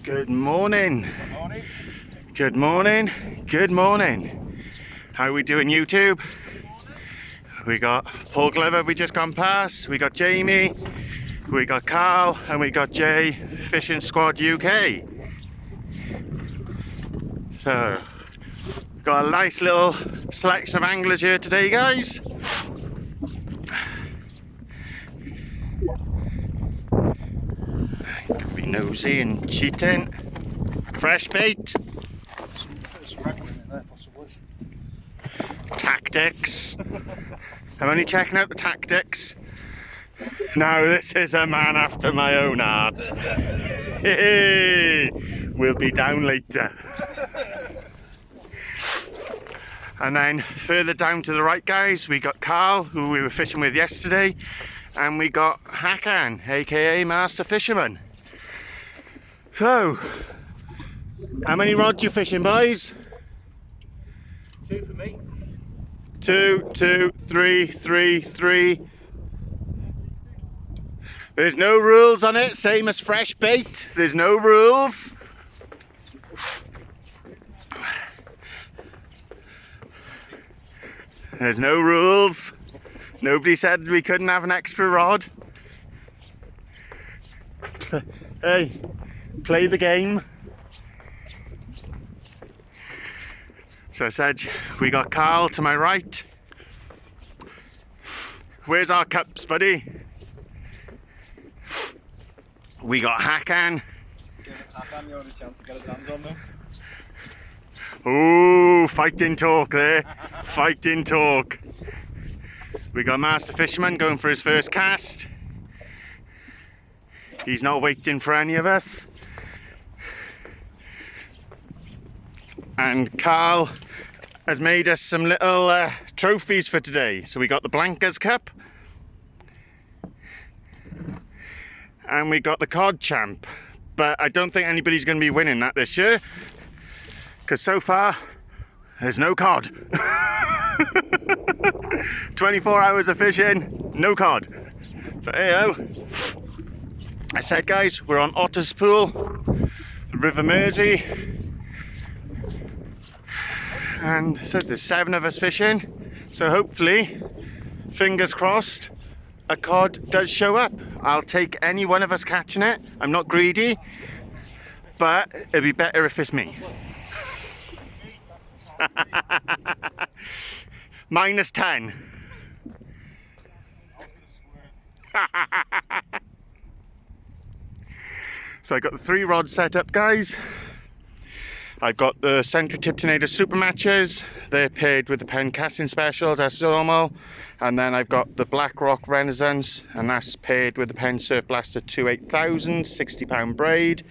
Good morning. Good morning. Good morning. Good morning. How are we doing, YouTube? We got Paul Glover, we just gone past. We got Jamie. We got Carl, and we got Jay, Fishing Squad UK. So, got a nice little selection of anglers here today, guys. Could be nosy and cheating. Fresh bait. There's rattling in there, possibly. Tactics. I'm only checking out the tactics. Now this is a man after my own heart. Hey, we'll be down later. And then further down to the right, guys, we got Carl, who we were fishing with yesterday, and we got Hakan, aka Master Fisherman. So, how many rods you fishing, boys? 2 for me. 2, 2, 3, 3, 3. There's no rules on it, same as fresh bait. There's no rules. There's no rules. Nobody said we couldn't have an extra rod. Hey, play the game. So I said, we got Carl to my right. Where's our cups, buddy? We got Hakan. Hakan, you have a chance to get his hands on them. Ooh, fighting talk there. Fighting talk. We got Master Fisherman going for his first cast. He's not waiting for any of us. And Carl has made us some little trophies for today. So we got the Blankers Cup. And we got the COD Champ. But I don't think anybody's going to be winning that this year. Because so far, there's no cod. 24 hours of fishing, no cod. But hey-oh. I said, guys, we're on Otters Pool, River Mersey. And I said there's 7 of us fishing. So hopefully, fingers crossed, a cod does show up. I'll take any one of us catching it. I'm not greedy, but it'd be better if it's me. Minus 10. So I got the 3 rods set up, guys. I've got the Century Tip Tornado Super Matches. They're paired with the Pen Casting Specials as normal. And then I've got the Black Rock Renaissance, and that's paired with the Pen Surf Blaster 28000 60-pound braid.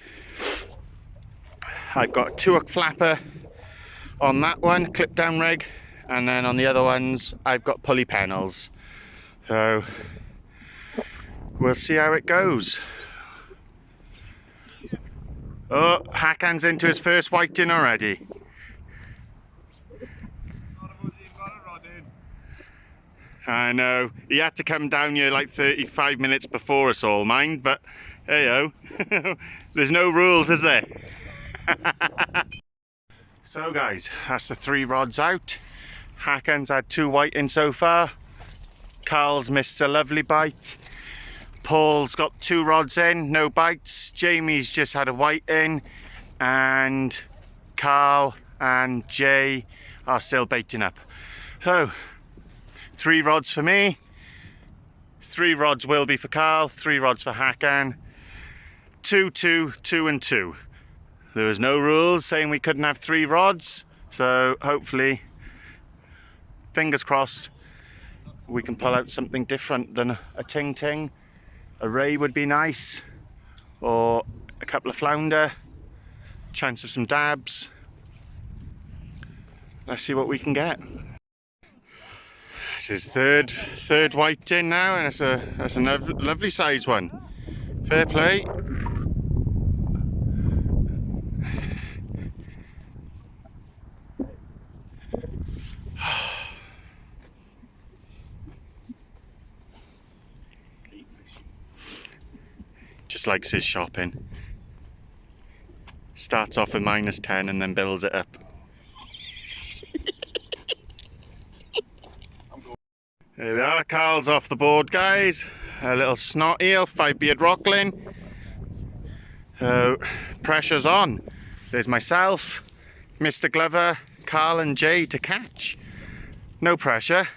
I've got a 2-hook flapper on that one, clip down rig, and then on the other ones I've got pulley panels. So we'll see how it goes. Oh, Hakan's into his first whiting already. I know, he had to come down here like 35 minutes before us all, mind, but hey-oh, there's no rules, is there? So guys, that's the 3 rods out. Hakan's had 2 whiting so far. Carl's missed a lovely bite. Paul's got 2 rods in, no bites. Jamie's just had a whiting, and Carl and Jay are still baiting up. So 3 rods for me, 3 rods will be for Carl, 3 rods for Hakan. 2, 2, 2 and 2. There was no rules saying we couldn't have 3 rods, so hopefully, fingers crossed, we can pull out something different than a ting-ting. A ray would be nice, or a couple of flounder, chance of some dabs. Let's see what we can get. This is third whiting now, and that's a lovely size one. Fair play. Just likes his shopping. Starts off with -10 and then builds it up. There we are, Carl's off the board, guys. A little snot eel, 5-beard rockling. Pressure's on. There's myself, Mr. Glover, Carl and Jay to catch. No pressure.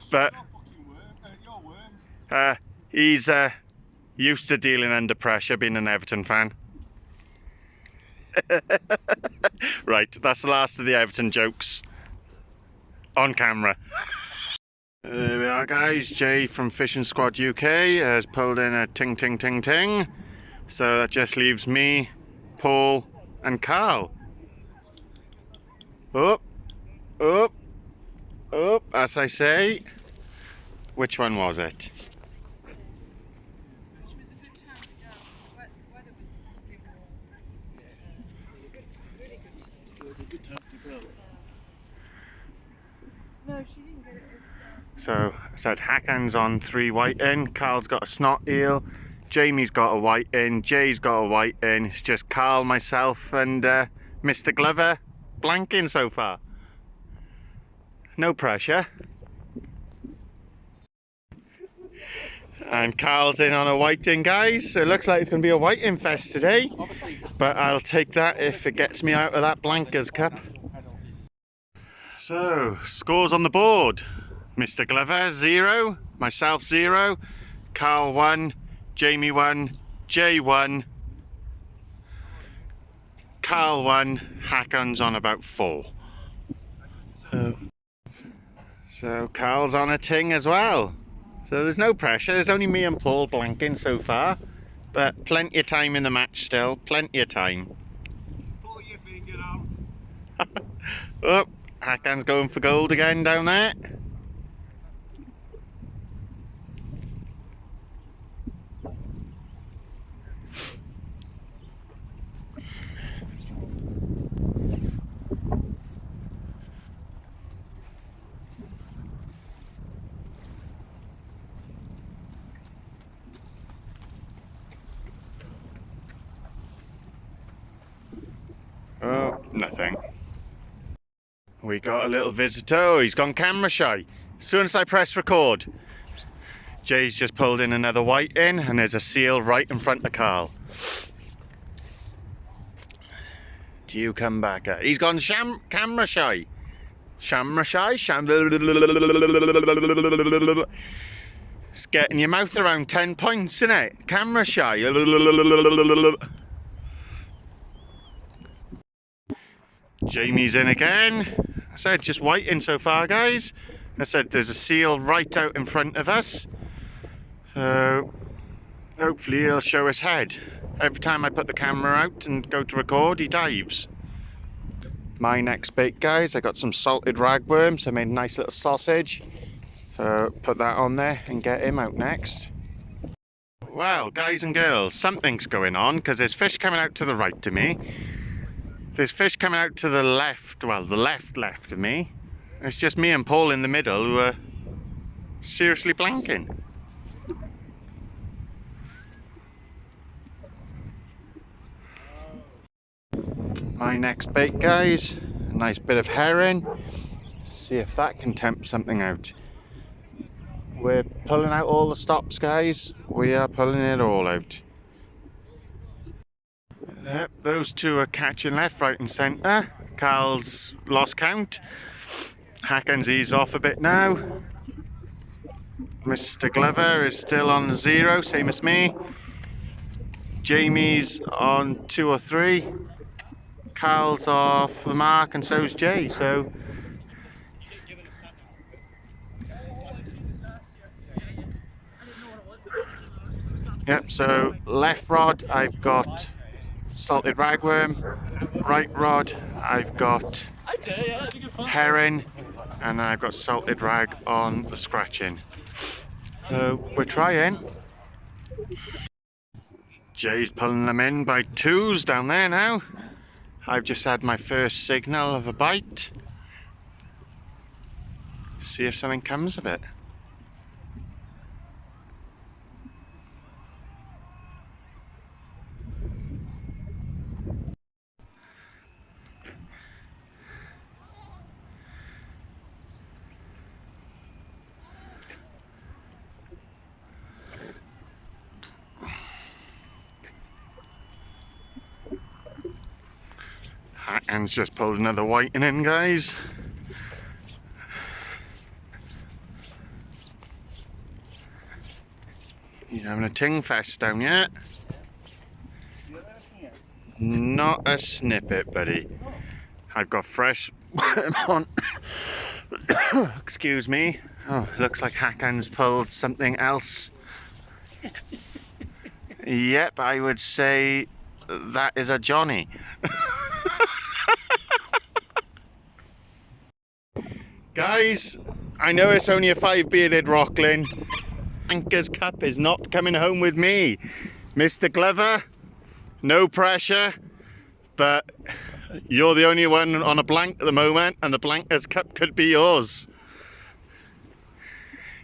But he's used to dealing under pressure, being an Everton fan. Right, that's the last of the Everton jokes on camera. There we are, guys. Jay from Fishing Squad UK has pulled in a ting ting ting ting. So that just leaves me, Paul and Carl. Up, up, up, as I say. Which one was it? Which was a good time to go. Weather was really warm. It was a good time to go. No, she didn't get it as... So I said Hakan's on 3 whiting, Carl's got a snot eel, Jamie's got a whiting, Jay's got a whiting. It's just Carl, myself and Mr. Glover blanking so far. No pressure. And Carl's in on a whiting, guys, so it looks like it's going to be a whiting fest today, but I'll take that if it gets me out of that Blankers Cup. So, scores on the board. Mr. Glover, 0, myself 0, Carl 1, Jamie 1, Jay 1, Carl 1, Hakon's on about 4. So Carl's on a ting as well. So there's no pressure, there's only me and Paul blanking so far, but plenty of time in the match still, plenty of time. Pull your finger out. Oh, Hakon's going for gold again down there. Oh, nothing. We got a little visitor. Oh, he's gone camera shy. As soon as I press record, Jay's just pulled in another white in, and there's a seal right in front of Carl. Do you come back? He's gone camera shy. Camera shy? It's getting your mouth around 10 points, isn't it? Camera shy. Jamie's in again. I said just whiting so far, guys. I said there's a seal right out in front of us, so hopefully he'll show his head. Every time I put the camera out and go to record, he dives. My next bait, guys, I got some salted ragworms. I made a nice little sausage, so put that on there and get him out next. Well, guys and girls, something's going on because there's fish coming out to the right of me. There's fish coming out to the left, well, the left of me. It's just me and Paul in the middle who are seriously blanking. My next bait, guys, a nice bit of herring. See if that can tempt something out. We're pulling out all the stops, guys. We are pulling it all out. Yep, those two are catching left, right and centre. Carl's lost count. Hakon's eased off a bit now. Mr. Glover is still on 0, same as me. Jamie's on 2 or 3. Carl's off the mark and so's Jay, so... Yep, so left rod I've got salted ragworm, right rod I've got herring, and I've got salted rag on the scratching. We're trying. Jay's pulling them in by 2s down there now. I've just had my first signal of a bite. See if something comes of it. Hackens just pulled another whiting in, guys. He's having a ting fest down yet. Not a snippet, buddy. I've got fresh on. Excuse me. Oh, looks like Hackens pulled something else. Yep, I would say that is a Johnny. Guys, I know it's only a 5-bearded Rocklin. Anchor's Cup is not coming home with me. Mr. Glover, no pressure, but you're the only one on a blank at the moment, and the Blankers Cup could be yours.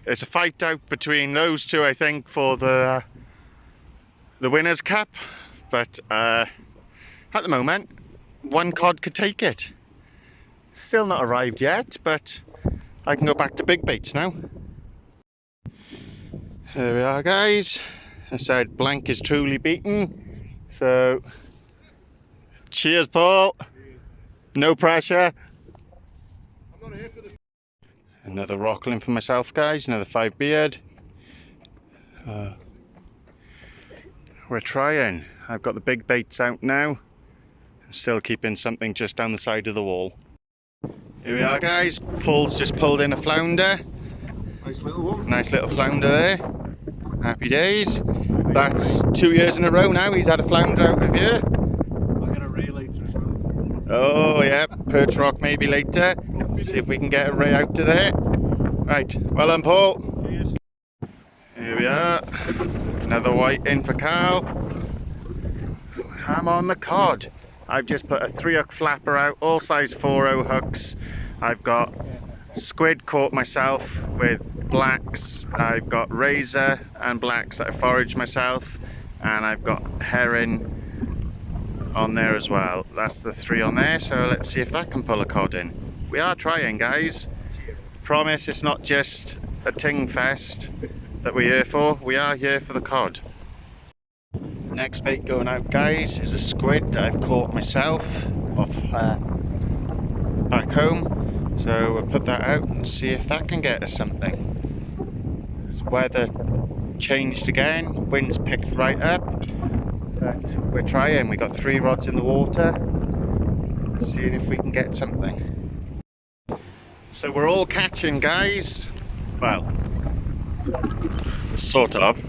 It's a fight out between those two, I think, for the Winners' Cup, but at the moment, one cod could take it. Still not arrived yet, but I can go back to big baits now. There we are, guys. I said blank is truly beaten, so cheers, Paul. Cheers. No pressure. I'm not here for the... Another Rocklin for myself, guys. Another 5-beard. We're trying. I've got the big baits out now. Still keeping something just down the side of the wall. Here we are, guys. Paul's just pulled in a flounder. Nice little one. Nice little flounder there. Happy days. That's 2 years in a row now he's had a flounder out of here. I'll get a ray later as well. Oh yeah, perch rock maybe later. See if we can get a ray out to there. Right, well done, Paul. Cheers. Here we are. Another white in for Carl. I'm on the cod. I've just put a 3-hook flapper out, all size 4.0 hooks. I've got squid caught myself with blacks. I've got razor and blacks that I foraged myself, and I've got herring on there as well. That's the 3 on there, so let's see if that can pull a cod in. We are trying, guys. Promise it's not just a ting fest that we're here for. We are here for the cod. Next bait going out, guys, is a squid that I've caught myself off back home. So we'll put that out and see if that can get us something. This weather changed again, wind's picked right up, but we're trying. We got 3 rods in the water. Let's see if we can get something. So we're all catching, guys. Well, sort of.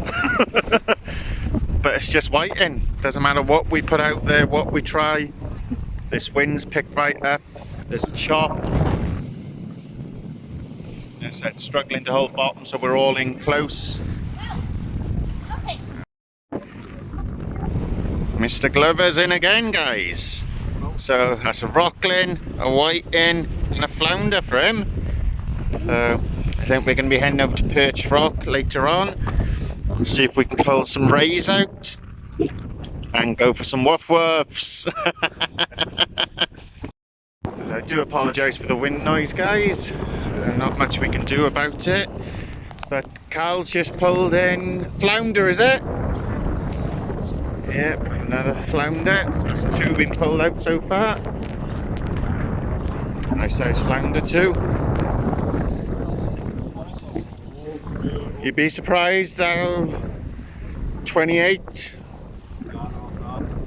But it's just whiting. Doesn't matter what we put out there, what we try. This wind's picked right up. There's a chop. As I said, struggling to hold bottom, so we're all in close. Mr. Glover's in again, guys. So that's a Rocklin, a whiting, and a flounder for him. So I think we're going to be heading over to Perch Rock later on. See if we can pull some rays out and go for some woof-woofs. I do apologise for the wind noise, guys. Not much we can do about it. But Carl's just pulled in flounder, is it? Yep, another flounder. That's 2 been pulled out so far. Nice size flounder too. You'd be surprised how 28,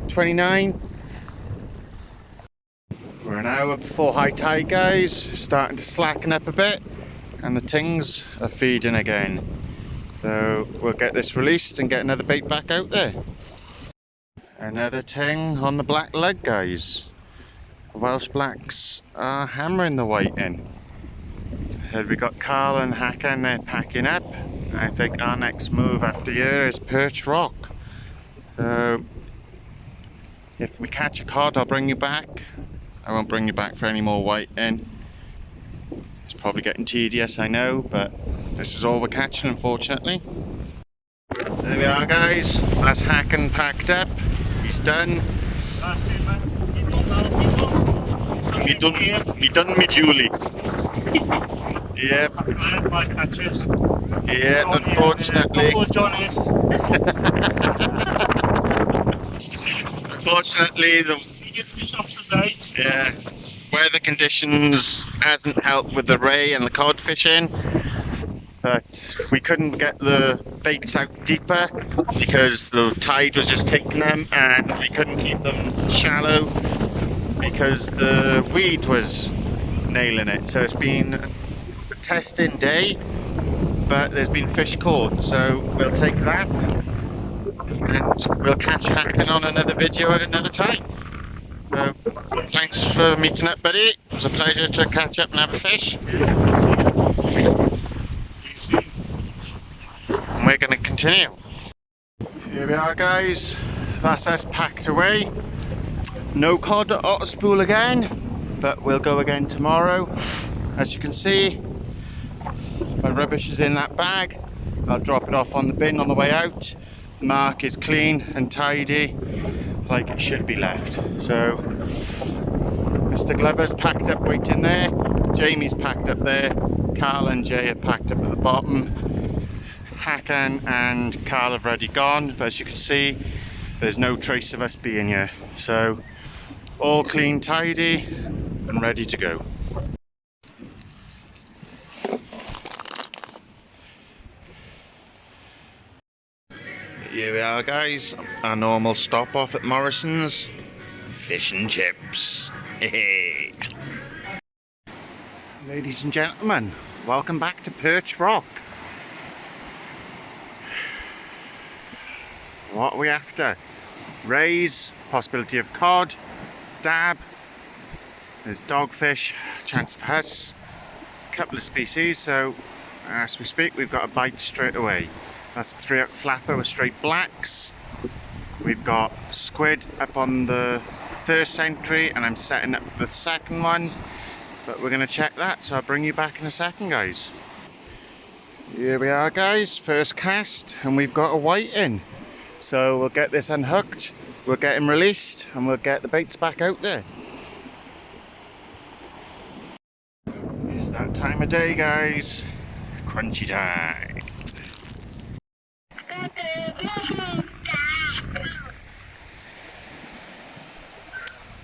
29. We're an hour before high tide, guys. Starting to slacken up a bit, and the tings are feeding again. So we'll get this released and get another bait back out there. Another ting on the black lug, guys. The Welsh blacks are hammering the white in. So we got Carl and Hacken, they're packing up. I think our next move after here is Perch Rock. So if we catch a cod, I'll bring you back. I won't bring you back for any more whiting. It's probably getting tedious, I know, but this is all we're catching, unfortunately. There we are, guys. That's Hacken packed up. He's done. That's it, man. Me done, me Julie. Yep. My catches. Yeah, unfortunately. Johnny's. Unfortunately, the You get fish off today. Yeah, weather conditions hasn't helped with the ray and the cod fishing, but we couldn't get the baits out deeper because the tide was just taking them, and we couldn't keep them shallow because the weed was nailing it. So it's been a testing day, but there's been fish caught, so we'll take that and we'll catch Hacken on another video at another time. So thanks for meeting up, buddy. It was a pleasure to catch up and have a fish. And we're going to continue. Here we are, guys. That's us packed away. No cod at Otterspool again, but we'll go again tomorrow. As you can see, my rubbish is in that bag. I'll drop it off on the bin on the way out. Mark is clean and tidy, like it should be left. So Mr. Glover's packed up waiting there. Jamie's packed up there. Carl and Jay are packed up at the bottom. Hakan and Carl have already gone, but as you can see, there's no trace of us being here. So all clean, tidy and ready to go. Here we are, guys, our normal stop off at Morrison's. Fish and chips. Hey. Ladies and gentlemen, welcome back to Perch Rock. What are we after? Rays, possibility of cod, dab, there's dogfish, chance of huss, a couple of species, so as we speak we've got a bite straight away. That's a 3-hook flapper with straight blacks. We've got squid up on the first entry and I'm setting up the second one, but we're going to check that, so I'll bring you back in a second, guys. Here we are, guys, first cast, and we've got a white in. So we'll get this unhooked, we'll get him released, and we'll get the baits back out there. It's that time of day, guys. Crunchy time.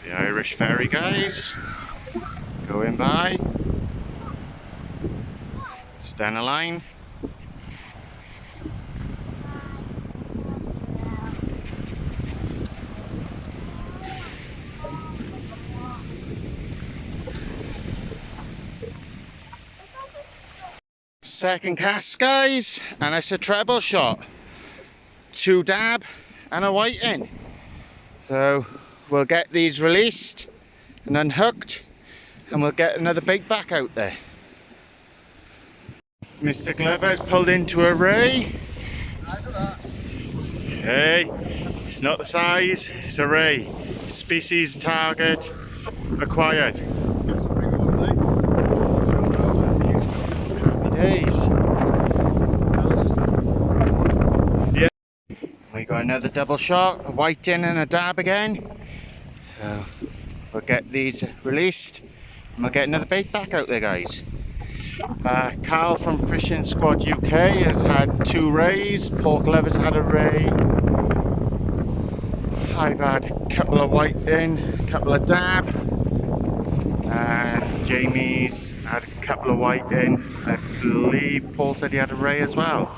The Irish ferry, guys, going by. Stand a line. Second cast, guys, and it's a treble shot. 2 dab and a white in. So we'll get these released and unhooked and we'll get another bait back out there. Mr. Glover's pulled into a ray. Hey, it's not the size, it's a ray. Species, target, acquired. Happy days. Yeah. We got another double shot, a white in and a dab again. So we'll get these released and we'll get another bait back out there, guys. Carl from Fishing Squad UK has had 2 rays. Paul Glover's had a ray. I've had a couple of white in, a couple of dab, and Jamie's had a couple of white in. I believe Paul said he had a ray as well,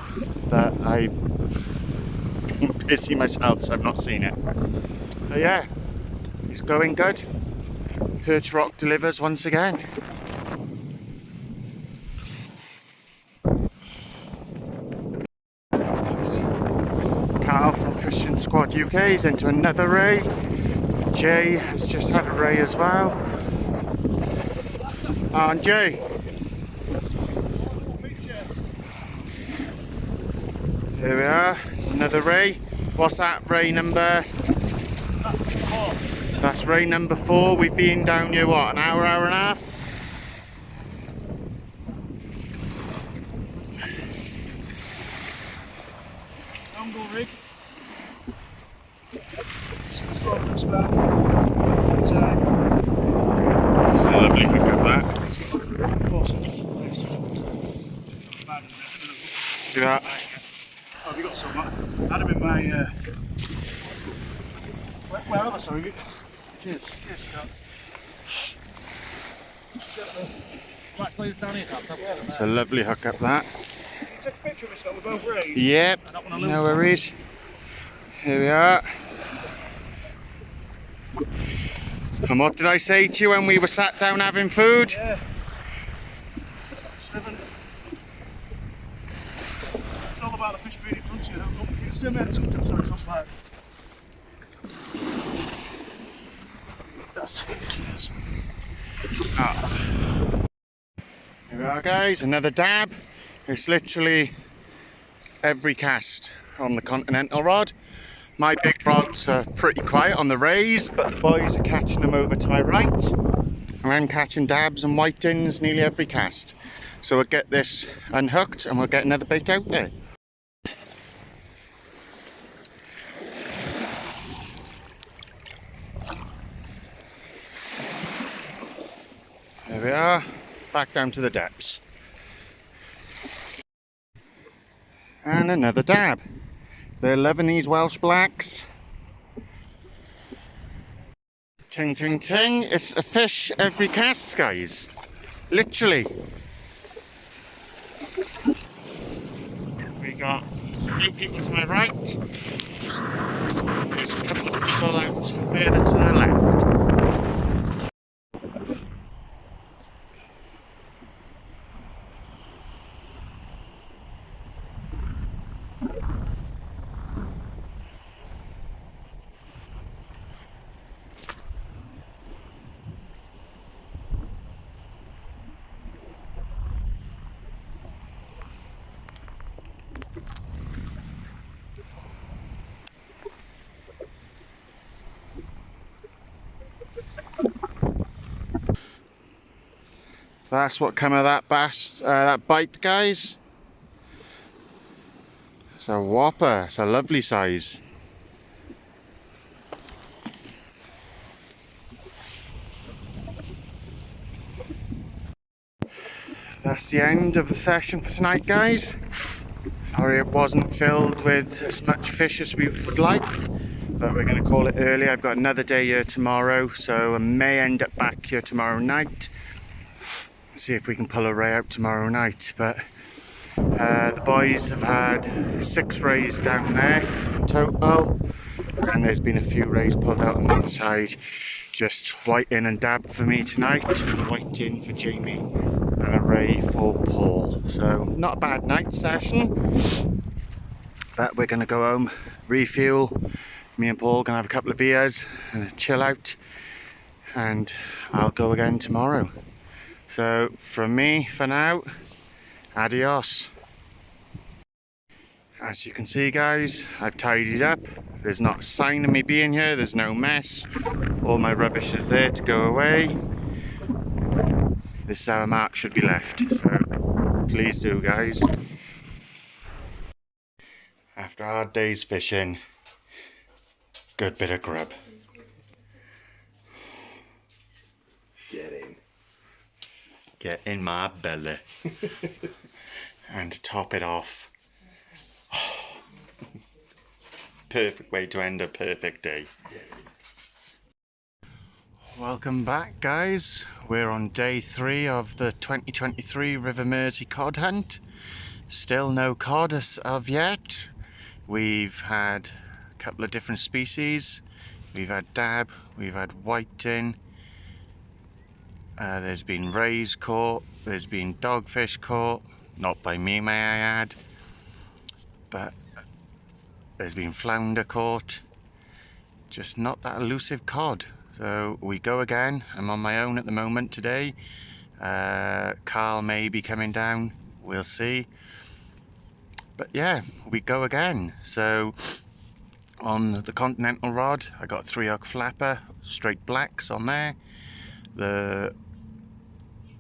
but I've been busy myself, so I've not seen it. But yeah, it's going good. Perch Rock delivers once again. Carl from Fishing Squad UK is into another ray. Jay has just had a ray as well. And Jay. Here we are, another ray. What's that ray number? That's ray number 4. We've been down here, what, an hour, hour and a half? Angle rig. It's a lovely hook of that. See that? Oh, have you got some? I had them in my. Where are they? Sorry. Cheers, Scott. Let's lay this down here, Dad. It's a lovely hook up that. Can you take a picture of us, Scott? We're both raised. Yep, I don't want to no lose worries. Here we are. And what did I say to you when we were sat down having food? Yeah. 7. It's all about the fish being in front of you. Though. You still made some tips on top back. That's ridiculous. Here we are, guys, another dab. It's literally every cast on the Continental rod. My big rods are pretty quiet on the rays, but the boys are catching them over to my right. And I'm catching dabs and whitings nearly every cast. So we'll get this unhooked and we'll get another bait out there. There we are, back down to the depths. And another dab. They're Lebanese Welsh Blacks. Ting ting ting, it's a fish every cast, guys. Literally. We got a few people to my right. There's a couple of people out further to the left. That's what come of that that bite, guys. It's a whopper. It's a lovely size. That's the end of the session for tonight, guys. Sorry it wasn't filled with as much fish as we would like, but we're going to call it early. I've got another day here tomorrow, so I may end up back here tomorrow night. See if we can pull a ray out tomorrow night. But the boys have had 6 rays down there in total, and there's been a few rays pulled out on that side. Just white in and dab for me tonight, white in for Jamie, and a ray for Paul. So not a bad night session, but we're going to go home, refuel. Me and Paul gonna have a couple of beers and a chill out, and I'll go again tomorrow. So from me for now, adios. As you can see, guys, I've tidied up. There's not a sign of me being here. There's no mess. All my rubbish is there to go away. This is how a mark should be left. So please do, guys. After a hard day's fishing, good bit of grub. Get in. Get in my belly. And to top it off, perfect way to end a perfect day. Welcome back, guys. We're on day 3 of the 2023 River Mersey cod hunt. Still no cod as of yet. We've had a couple of different species. We've had dab, we've had whiting, there's been rays caught, there's been dogfish caught, not by me may I add, but there's been flounder caught, just not that elusive cod. So we go again. I'm on my own at the moment today. Carl may be coming down, we'll see. But yeah, we go again. So on the Continental rod, I got 3-hook flapper, straight blacks on there. The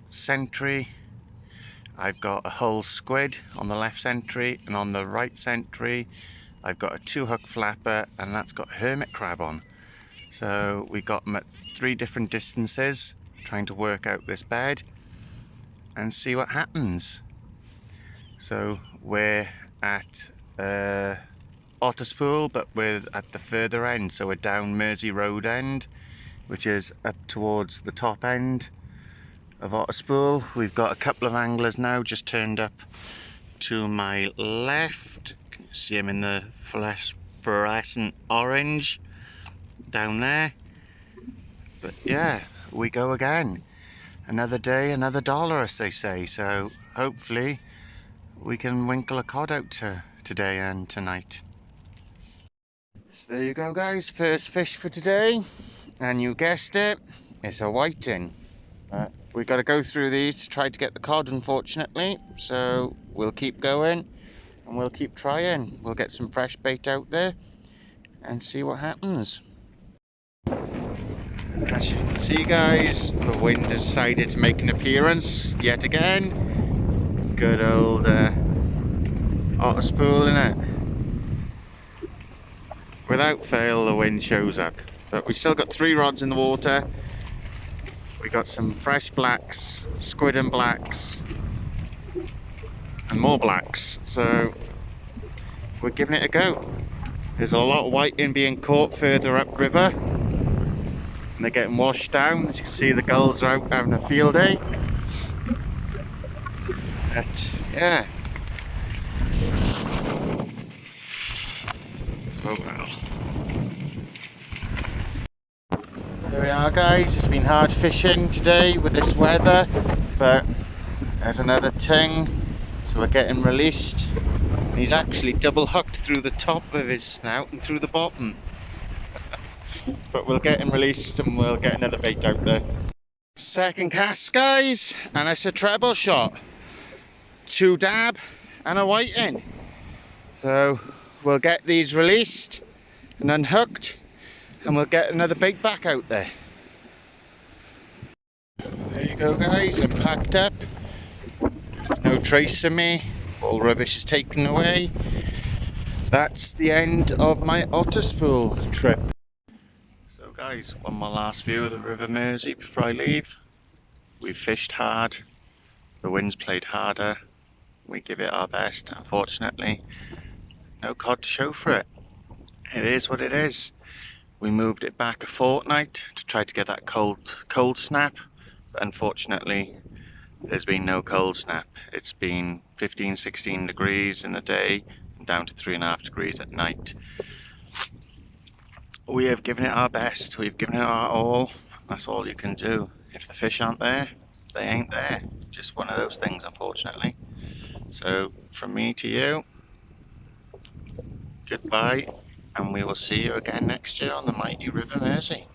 sentry, I've got a whole squid on the left sentry, and on the right sentry I've got a 2-hook flapper, and that's got hermit crab on. So we got them at 3 different distances, trying to work out this bed and see what happens. So we're at Otterspool, but we're at the further end, so we're down Mersey Road end which is up towards the top end of Otterspool. We've got a couple of anglers now just turned up to my left. Can you see him in the fluorescent orange down there? But yeah, we go again. Another day, another dollar, as they say. So hopefully we can winkle a cod out today and tonight. So there you go, guys, first fish for today, and you guessed it, it's a whiting. We've got to go through these to try to get the cod, unfortunately, so we'll keep going and we'll keep trying. We'll get some fresh bait out there and see what happens. As you can see, guys, the wind has decided to make an appearance yet again. Good old Otterspool, innit? Without fail, the wind shows up. But we still got 3 rods in the water. We got some fresh blacks, squid and blacks, and more blacks. So we're giving it a go. There's a lot of whiting being caught further upriver, and they're getting washed down. As you can see, the gulls are out having a field day. But yeah. Oh well. There we are, guys. It's been hard fishing today with this weather, but there's another ting, so we're getting released. And he's actually double hooked through the top of his snout and through the bottom. But we'll get him released and we'll get another bait out there. Second cast, guys, and it's a treble shot. 2 dab and a whiting. So we'll get these released and unhooked, and we'll get another bait back out there. There you go, guys, I'm packed up. There's no trace of me, all rubbish is taken away. That's the end of my Otterspool trip. So guys, one more last view of the River Mersey before I leave. We've fished hard, the wind's played harder, we give it our best. Unfortunately, no cod to show for it. It is what it is. We moved it back a fortnight to try to get that cold snap, but unfortunately there's been no cold snap. It's been 15-16 degrees in the day and down to 3.5 degrees at night. We have given it our best, we've given it our all. That's all you can do. If the fish aren't there, they ain't there. Just one of those things, unfortunately. So from me to you, goodbye, and we will see you again next year on the mighty River Mersey.